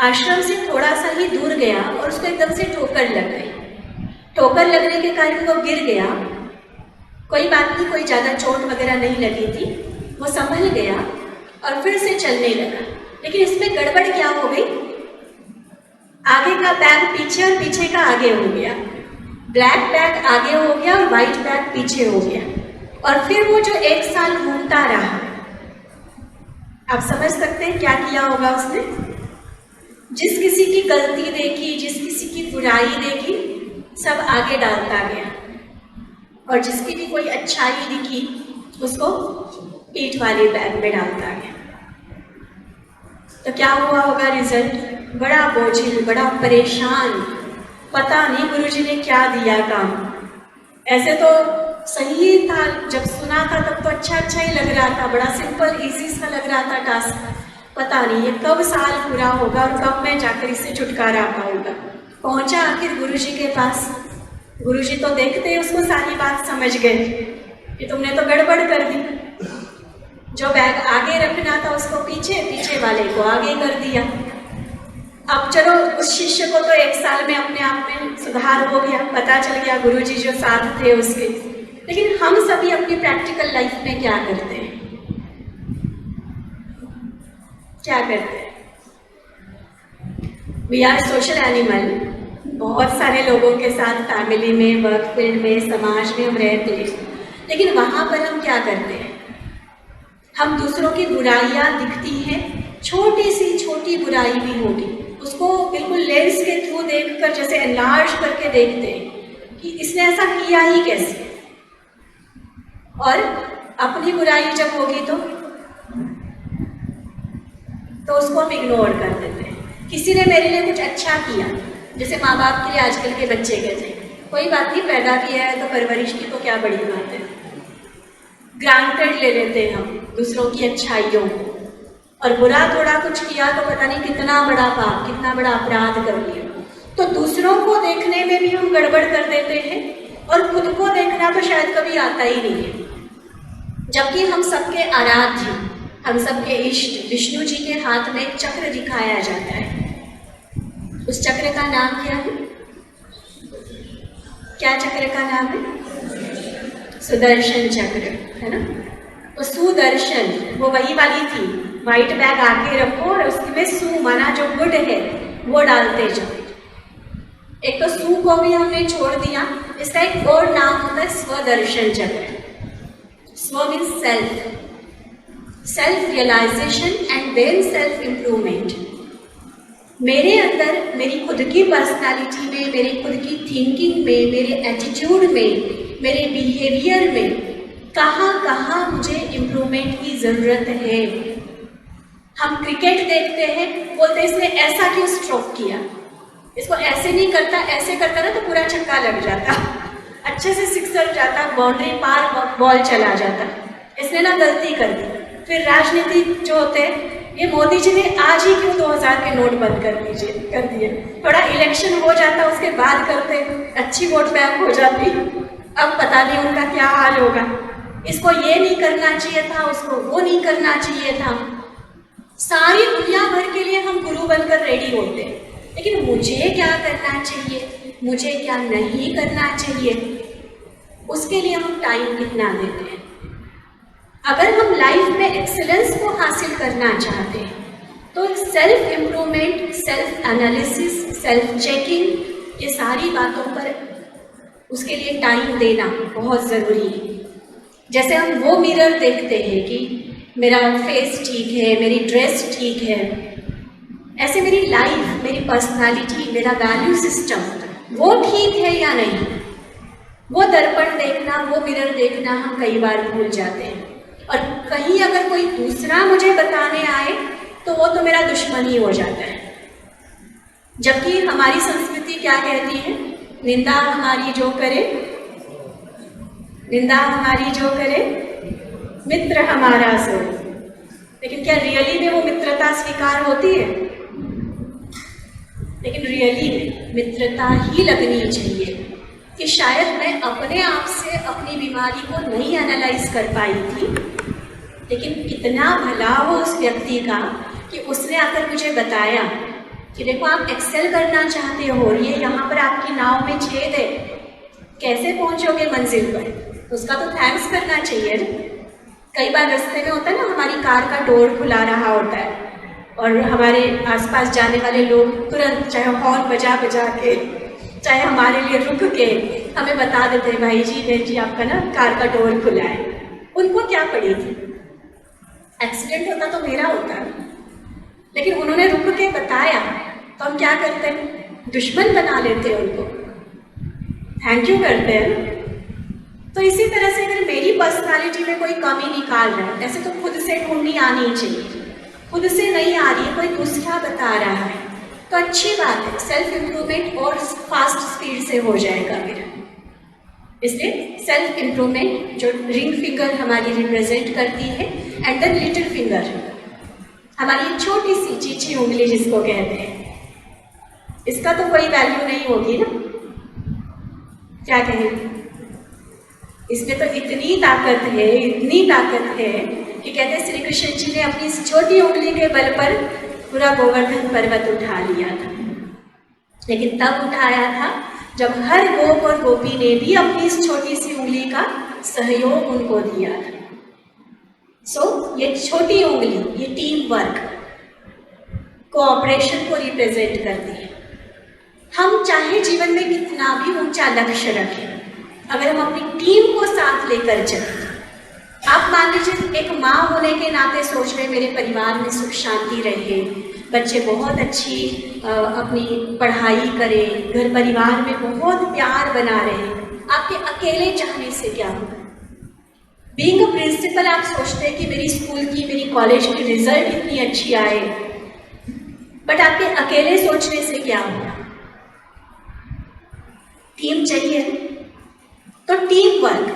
आश्रम से थोड़ा सा ही दूर गया और उसको एकदम से ठोकर लग गई। ठोकर लगने के कारण वो गिर गया। कोई बात नहीं, कोई ज़्यादा चोट वगैरह नहीं लगी थी, वो संभल गया और फिर से चलने लगा। लेकिन इसमें गड़बड़ क्या हो गई, आगे का बैग पीछे और पीछे का आगे हो गया। ब्लैक बैग आगे हो गया और वाइट बैग पीछे हो गया। और फिर वो जो 1 साल घूमता रहा, आप समझ सकते हैं क्या किया होगा उसने। जिस किसी की गलती देखी, जिस किसी की बुराई देखी, सब आगे डालता गया और जिसकी भी कोई अच्छाई दिखी उसको पीठ वाली बैग में डालता गया। तो क्या हुआ होगा रिजल्ट, बड़ा बोझिल, बड़ा परेशान, पता नहीं गुरुजी ने क्या दिया काम। ऐसे तो सही था, जब सुना था तब तो अच्छा ही लग रहा था, बड़ा सिंपल इजी सा लग रहा था टास्क। पता नहीं ये कब साल पूरा होगा और कब मैं जाकर इससे छुटकारा पाऊंगा। पहुंचा आखिर गुरुजी के पास। गुरुजी तो देखते ही उसको सारी बात समझ गए कि तुमने तो गड़बड़ कर दी। जो बैग आगे रखना था उसको पीछे, पीछे वाले को आगे कर दिया। अब चलो उस शिष्य को तो 1 साल में अपने आप में सुधार हो गया, पता चल गया गुरुजी जो साथ थे उसके। लेकिन हम सभी अपनी प्रैक्टिकल लाइफ में क्या करते हैं, क्या करते हैं? We are social animal. बहुत सारे लोगों के साथ फैमिली में, वर्क फील्ड में, समाज में हम रहते हैं, लेकिन वहाँ पर हम क्या करते हैं, हम दूसरों की बुराइयाँ दिखती हैं, छोटी सी छोटी बुराई भी होगी, उसको बिल्कुल लेंस के थ्रू देखकर जैसे एनलार्ज करके देखते हैं कि इसने ऐसा किया ही कैसे। और अपनी बुराई जब होगी तो उसको हम इग्नोर कर देते हैं। किसी ने मेरे लिए कुछ अच्छा किया, जैसे माँ बाप के लिए आजकल के बच्चे कहते हैं कोई बात नहीं, पैदा किया है तो परवरिश की तो क्या बड़ी बात है। ग्रांटेड ले लेते हैं हम दूसरों की अच्छाइयों को, और बुरा थोड़ा कुछ किया तो पता नहीं कितना बड़ा पाप, कितना बड़ा अपराध कर लिया। तो दूसरों को देखने में भी हम गड़बड़ कर देते हैं और खुद को देखना तो शायद कभी आता ही नहीं है। जबकि हम सबके आराध्य, हम सबके इष्ट विष्णु जी के हाथ में एक चक्र दिखाया जाता है। उस चक्र का नाम क्या है? क्या चक्र का नाम है? सुदर्शन चक्र, है ना। वो सुदर्शन वो वही वाली थी, वाइट बैग आगे रखो और उसमें सु माना जो गुड है वो डालते जाओ। एक तो सु को भी हमने छोड़ दिया, इसका एक और नाम होता है स्वदर्शन चक्र। स्व means self, self realization and then self improvement. मेरे अंदर मेरी खुद की पर्सनालिटी में, मेरी खुद की थिंकिंग में, मेरे एटीट्यूड में, मेरे बिहेवियर में कहाँ कहाँ मुझे इम्प्रूवमेंट की ज़रूरत है। हम क्रिकेट देखते हैं, बोलते हैं इसने ऐसा क्यों स्ट्रोक किया, इसको ऐसे नहीं करता, ऐसे करता ना तो पूरा छक्का लग जाता, अच्छे से सिक्सर जाता, बाउंड्री पार बॉल चला जाता, इसने ना गलती कर दी। फिर राजनीति जो होते हैं, ये मोदी जी ने आज ही क्यों 2000 के नोट बंद कर दिए, थोड़ा इलेक्शन हो जाता उसके बाद करते, अच्छी वोट बैंक हो जाती, अब पता नहीं उनका क्या हाल होगा। इसको ये नहीं करना चाहिए था, उसको वो नहीं करना चाहिए था। सारी दुनिया भर के लिए हम गुरु बनकर रेडी होते हैं, लेकिन मुझे क्या करना चाहिए, मुझे क्या नहीं करना चाहिए, उसके लिए हम टाइम कितना देते हैं। अगर हम लाइफ में एक्सेलेंस को हासिल करना चाहते हैं तो self improvement, self analysis, self checking, ये सारी बातों पर उसके लिए टाइम देना बहुत ज़रूरी है। जैसे हम वो मिरर देखते हैं कि मेरा फेस ठीक है, मेरी ड्रेस ठीक है, ऐसे मेरी लाइफ, मेरी पर्सनालिटी, मेरा वैल्यू सिस्टम वो ठीक है या नहीं, वो दर्पण देखना, वो मिरर देखना हम कई बार भूल जाते हैं। और कहीं अगर कोई दूसरा मुझे बताने आए तो वो तो मेरा दुश्मन ही हो जाता है। जबकि हमारी संस्कृति क्या कहती है, निंदा हमारी जो करे, निंदा हमारी जो करे मित्र हमारा सो। लेकिन क्या रियली में वो मित्रता स्वीकार होती है? लेकिन रियली में मित्रता ही लगनी चाहिए कि शायद मैं अपने आप से अपनी बीमारी को नहीं एनालाइज कर पाई थी, लेकिन कितना भला हो उस व्यक्ति का कि उसने आकर मुझे बताया कि देखो आप एक्सेल करना चाहते हो और ये यहाँ पर आपकी नाव में छेद है, कैसे पहुँचोगे मंजिल पर, उसका तो थैंक्स करना चाहिए ना। कई बार रास्ते में होता है ना, हमारी कार का डोर खुला रहा होता है और हमारे आसपास जाने वाले लोग तुरंत चाहे हॉर्न बजा बजा के, चाहे हमारे लिए रुक के हमें बता देते हैं, भाई जी बहन जी आपका ना कार का डोर खुला है। उनको क्या पड़ी थी, एक्सीडेंट होता तो मेरा होता, लेकिन उन्होंने रुक के बताया तो हम क्या करते हैं, दुश्मन बना लेते हैं उनको, थैंक यू करते हैं। तो इसी तरह से अगर मेरी पर्सनालिटी में कोई कमी निकाल रहा है, ऐसे तो खुद से ढूंढनी आनी चाहिए, खुद से नहीं आ रही है, कोई दूसरा बता रहा है तो अच्छी बात है, सेल्फ इम्प्रूवमेंट और फास्ट स्पीड से हो जाएगा फिर। इसलिए सेल्फ इम्प्रूवमेंट जो रिंग फिंगर हमारी रिप्रेजेंट करती है, एंड देन लिटिल फिंगर हमारी छोटी सी चीची उंगली जिसको कहते हैं, इसका तो कोई वैल्यू नहीं होगी ना, क्या कहें, इसमें तो इतनी ताकत है, इतनी ताकत है कि कहते हैं श्री कृष्ण जी ने अपनी इस छोटी उंगली के बल पर पूरा गोवर्धन पर्वत उठा लिया था। लेकिन तब उठाया था जब हर गोप और गोपी ने भी अपनी इस छोटी सी उंगली का सहयोग उनको दिया था। सो ये छोटी उंगली, ये टीम वर्क, कोऑपरेशन को रिप्रेजेंट करती है। हम चाहे जीवन में कितना भी ऊंचा लक्ष्य रखें, अगर हम अपनी टीम को साथ लेकर चलें, आप मान लीजिए एक माँ होने के नाते सोच रहे मेरे परिवार में सुख शांति रहे, बच्चे बहुत अच्छी अपनी पढ़ाई करें, घर परिवार में बहुत प्यार बना रहे, आपके अकेले चाहने से क्या होगा। बीइंग अ प्रिंसिपल आप सोचते हैं कि मेरी स्कूल की, मेरी कॉलेज की रिजल्ट इतनी अच्छी आए, बट आपके अकेले सोचने से क्या होगा। टीम चाहिए तो टीम वर्क,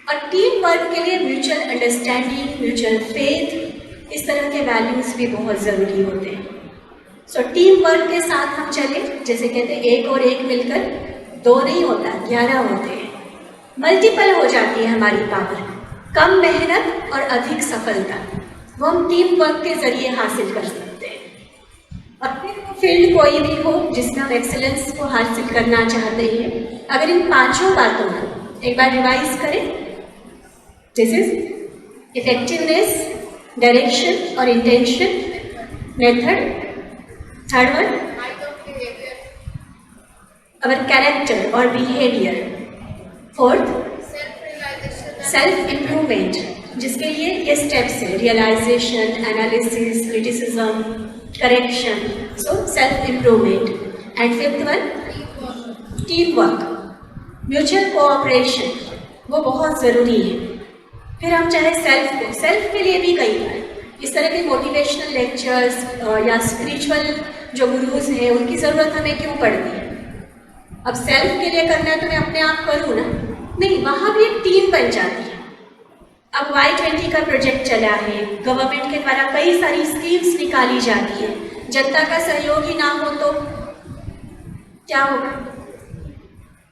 और टीम वर्क के लिए म्यूचुअल अंडरस्टैंडिंग, म्यूचुअल फेथ, इस तरह के वैल्यूज भी बहुत ज़रूरी होते हैं। सो टीम वर्क के साथ हम चले, जैसे कहते हैं एक और एक मिलकर 2 नहीं होता 11 होते हैं, मल्टीपल हो जाती है हमारी पावर। कम मेहनत और अधिक सफलता वो हम टीम वर्क के जरिए हासिल कर सकते हैं। और फिर वो फील्ड कोई भी हो जिसमें हम एक्सेलेंस को हासिल करना चाहते हैं, अगर इन 5 बातों को एक बार रिवाइज करें, दिस इज इफेक्टिवनेस, डायरेक्शन और intention, method, third one our character और बिहेवियर, फोर्थ सेल्फ इम्प्रूवमेंट, जिसके लिए ये स्टेप्स है, realization, analysis, criticism, correction, so self improvement. And fifth one team work, mutual cooperation, वो बहुत ज़रूरी है। फिर हम चाहे सेल्फ के लिए भी कई बार इस तरह के मोटिवेशनल लेक्चर्स या स्पिरिचुअल जो गुरुज हैं उनकी ज़रूरत हमें क्यों पड़ती है? अब सेल्फ के लिए करना है तो मैं अपने आप करूँ ना, नहीं, वहाँ भी एक टीम बन जाती है। अब Y20 का प्रोजेक्ट चला है, गवर्नमेंट के द्वारा कई सारी स्कीम्स निकाली जाती है, जनता का सहयोग ही ना हो तो क्या होगा?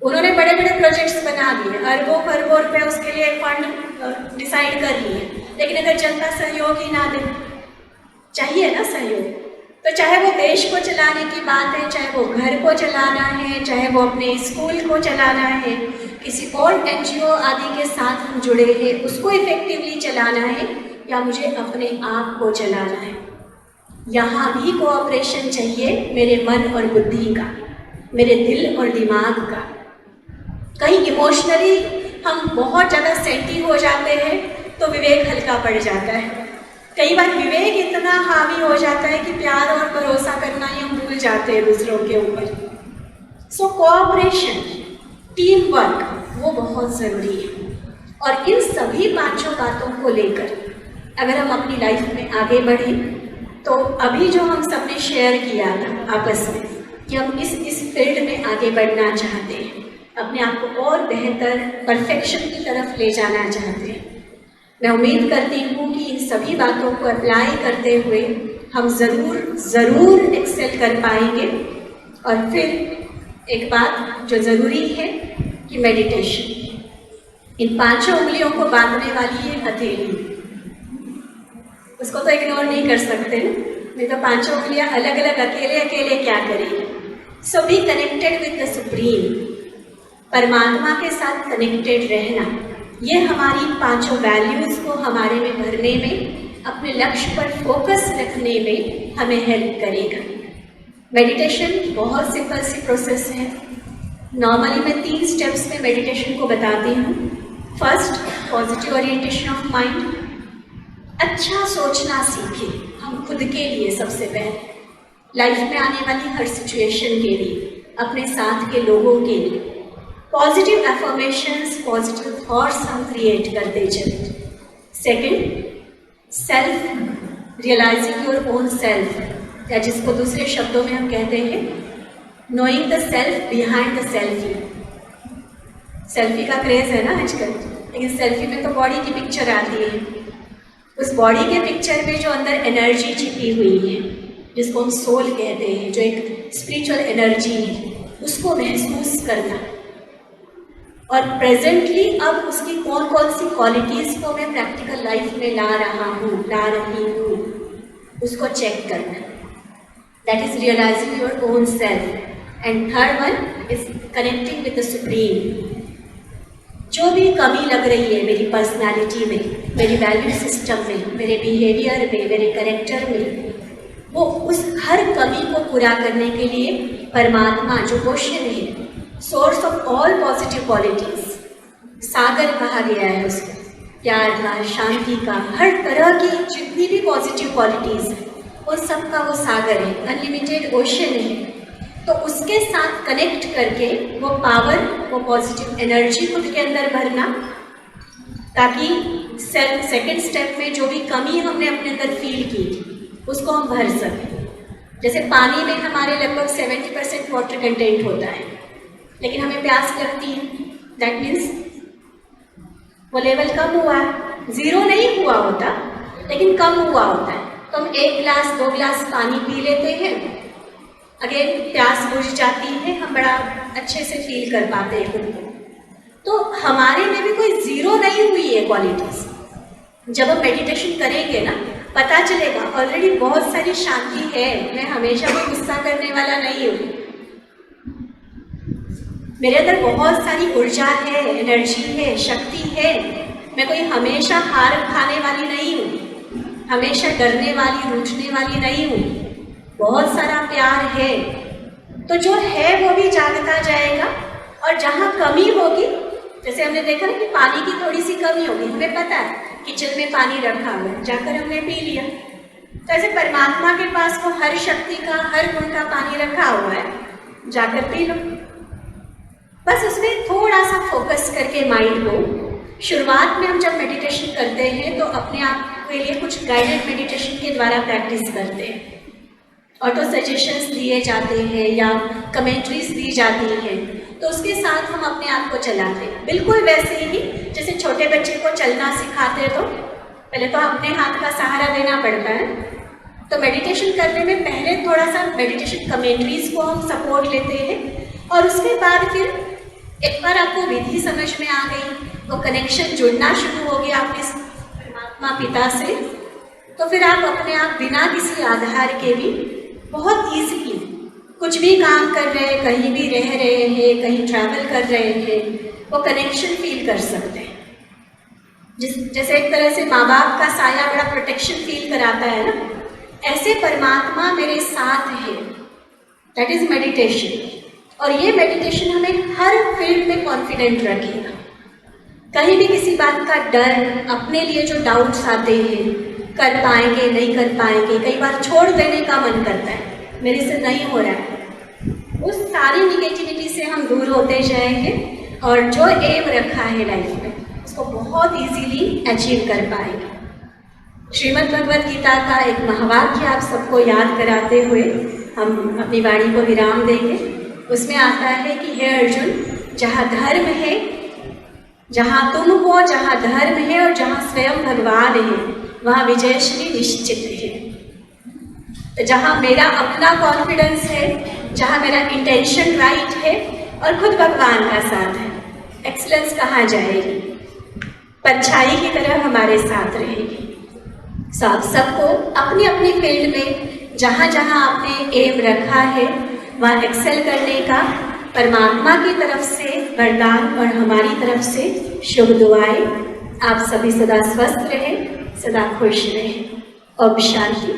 उन्होंने बड़े बड़े प्रोजेक्ट्स बना दिए, अरबों खरबों रुपए उसके लिए फंड डिसाइड कर लिए, लेकिन अगर जनता सहयोग ही ना दे, चाहिए ना सहयोग, तो चाहे वो देश को चलाने की बात है, चाहे वो घर को चलाना है, चाहे वो अपने स्कूल को चलाना है, किसी और NGO आदि के साथ हम जुड़े हैं उसको इफेक्टिवली चलाना है, या मुझे अपने आप को चलाना है। यहाँ भी कोऑपरेशन चाहिए मेरे मन और बुद्धि का, मेरे दिल और दिमाग का। कहीं इमोशनली हम बहुत ज़्यादा सेंटी हो जाते हैं तो विवेक हल्का पड़ जाता है। कई बार विवेक इतना हावी हो जाता है कि प्यार और भरोसा करना ही हम भूल जाते हैं दूसरों के ऊपर। सो कोऑपरेशन, टीम वर्क वो बहुत ज़रूरी है। और इन सभी पांचों बातों को लेकर अगर हम अपनी लाइफ में आगे बढ़ें तो अभी जो हम सबने शेयर किया था आपस में कि हम इस फील्ड में आगे बढ़ना चाहते हैं, अपने आप को और बेहतर परफेक्शन की तरफ ले जाना चाहते हैं, मैं उम्मीद करती हूँ कि इन सभी बातों को अप्लाई करते हुए हम ज़रूर एक्सेल कर पाएंगे। और फिर एक बात जो ज़रूरी है कि मेडिटेशन, इन पांचों उंगलियों को बांधने वाली ये हथेली, उसको तो इग्नोर नहीं कर सकते ना, नहीं तो पांचों उंगलियां अलग अलग अकेले क्या करेंगे। So be connected with the supreme, परमात्मा के साथ कनेक्टेड रहना, ये हमारी पांचों वैल्यूज़ को हमारे में भरने में, अपने लक्ष्य पर फोकस रखने में हमें हेल्प करेगा। मेडिटेशन बहुत सिंपल सी प्रोसेस है। नॉर्मली मैं 3 स्टेप्स में मेडिटेशन को बताती हूँ। First, positive orientation of mind, अच्छा सोचना सीखें हम खुद के लिए, सबसे पहले लाइफ में आने वाली हर सिचुएशन के लिए, अपने साथ के लोगों के लिए। पॉजिटिव अफर्मेशंस, पॉजिटिव थॉट्स हम क्रिएट करते चले। Second, self realizing your own self, या जिसको दूसरे शब्दों में हम कहते हैं knowing the self behind the selfie. Selfie का क्रेज है ना आजकल, लेकिन सेल्फी में तो बॉडी की पिक्चर आती है। उस बॉडी के पिक्चर में जो अंदर एनर्जी छिपी हुई है, जिसको हम सोल कहते हैं, जो एक स्पिरिचुअल एनर्जी है, उसको महसूस करना। और प्रेजेंटली अब उसकी कौन कौन सी क्वालिटीज़ को मैं प्रैक्टिकल लाइफ में ला रही हूँ, उसको चेक करना। That is realizing your own self. And third one is connecting with the supreme. जो भी कमी लग रही है मेरी पर्सनालिटी में, मेरी वैल्यू सिस्टम में, मेरे बिहेवियर में, मेरे करेक्टर में, वो उस हर कमी को पूरा करने के लिए परमात्मा जो क्वेश्चन है, source of all positive qualities, सागर कहा गया है उसको, प्यार का, शांति का, हर तरह की जितनी भी पॉजिटिव क्वालिटीज है उन सब का वो सागर है, अनलिमिटेड ओशन है। तो उसके साथ कनेक्ट करके वो पावर, वो पॉजिटिव एनर्जी खुद के अंदर भरना, ताकि सेकंड स्टेप में जो भी कमी हमने अपने अंदर फील की उसको हम भर सकें। जैसे पानी में हमारे लगभग 70% वाटर कंटेंट होता है, लेकिन हमें प्यास लगती है, दैट मीन्स वो लेवल कम हुआ है, 0 नहीं हुआ होता लेकिन कम हुआ होता है। तो हम 1 गिलास 2 गिलास पानी पी लेते हैं, अगेन प्यास बुझ जाती है, हम बड़ा अच्छे से फील कर पाते हैं खुद को। तो हमारे में भी कोई 0 नहीं हुई है क्वालिटीज। जब हम मेडिटेशन करेंगे ना, पता चलेगा ऑलरेडी बहुत सारी शांति है, मैं हमेशा कोई गुस्सा करने वाला नहीं हूँ, मेरे अंदर बहुत सारी ऊर्जा है, एनर्जी है, शक्ति है, मैं कोई हमेशा हार खाने वाली नहीं हूँ, हमेशा डरने वाली, रूठने वाली नहीं हूँ, बहुत सारा प्यार है। तो जो है वो भी जागता जाएगा। और जहाँ कमी होगी, जैसे हमने देखा ना कि पानी की थोड़ी सी कमी होगी, हमें पता है किचन में पानी रखा हुआ है, जाकर हमने पी लिया। तो ऐसे परमात्मा के पास वो हर शक्ति का, हर गुण का पानी रखा हुआ है, जाकर पी लो। बस उसमें थोड़ा सा फोकस करके माइंड को शुरुआत में हम जब मेडिटेशन करते हैं तो अपने आप के लिए कुछ गाइडेड मेडिटेशन के द्वारा प्रैक्टिस करते हैं, ऑटो सजेशंस दिए जाते हैं या कमेंट्रीज दी जाती हैं, तो उसके साथ हम अपने आप को चलाते हैं। बिल्कुल वैसे ही जैसे छोटे बच्चे को चलना सिखाते तो पहले तो अपने हाथ का सहारा देना पड़ता है, तो मेडिटेशन करने में पहले थोड़ा सा मेडिटेशन कमेंट्रीज को हम सपोर्ट लेते हैं और उसके बाद फिर एक बार आपको विधि समझ में आ गई, वो कनेक्शन जुड़ना शुरू हो गया आपके परमात्मा पिता से, तो फिर आप अपने आप बिना किसी आधार के भी बहुत ईजीली कुछ भी काम कर रहे हैं, कहीं भी रह रहे हैं, कहीं ट्रैवल कर रहे हैं, वो कनेक्शन फील कर सकते हैं। जैसे एक तरह से माँ बाप का साया बड़ा प्रोटेक्शन फील कराता है ना, ऐसे परमात्मा मेरे साथ है, दैट इज मेडिटेशन। और ये मेडिटेशन हमें हर फील्ड में कॉन्फिडेंट रखेगा। कहीं भी किसी बात का डर, अपने लिए जो डाउट्स आते हैं, कर पाएंगे नहीं कर पाएंगे, कई बार छोड़ देने का मन करता है, मेरे से नहीं हो रहा है, उस सारी निगेटिविटी से हम दूर होते जाएंगे और जो एम रखा है लाइफ में उसको बहुत इजीली अचीव कर पाएंगे। श्रीमद् भगवद गीता का एक महावाक्य आप सबको याद कराते हुए हम अपनी वाणी को विराम देंगे। उसमें आता है कि हे अर्जुन, जहाँ धर्म है, जहाँ तुम हो, जहाँ धर्म है और जहाँ स्वयं भगवान है, वहाँ विजयश्री निश्चित है। तो जहाँ मेरा अपना कॉन्फिडेंस है, जहाँ मेरा इंटेंशन राइट है और खुद भगवान का साथ है, एक्सीलेंस कहाँ जाएगी, परछाई की तरह हमारे साथ रहेगी। सो आप सबको अपनी अपनी फील्ड में जहाँ जहाँ आपने एम रखा है वहाँ एक्सेल करने का परमात्मा की तरफ से वरदान और हमारी तरफ से शुभ दुआएं। आप सभी सदा स्वस्थ रहें, सदा खुश रहें। ओम शांति।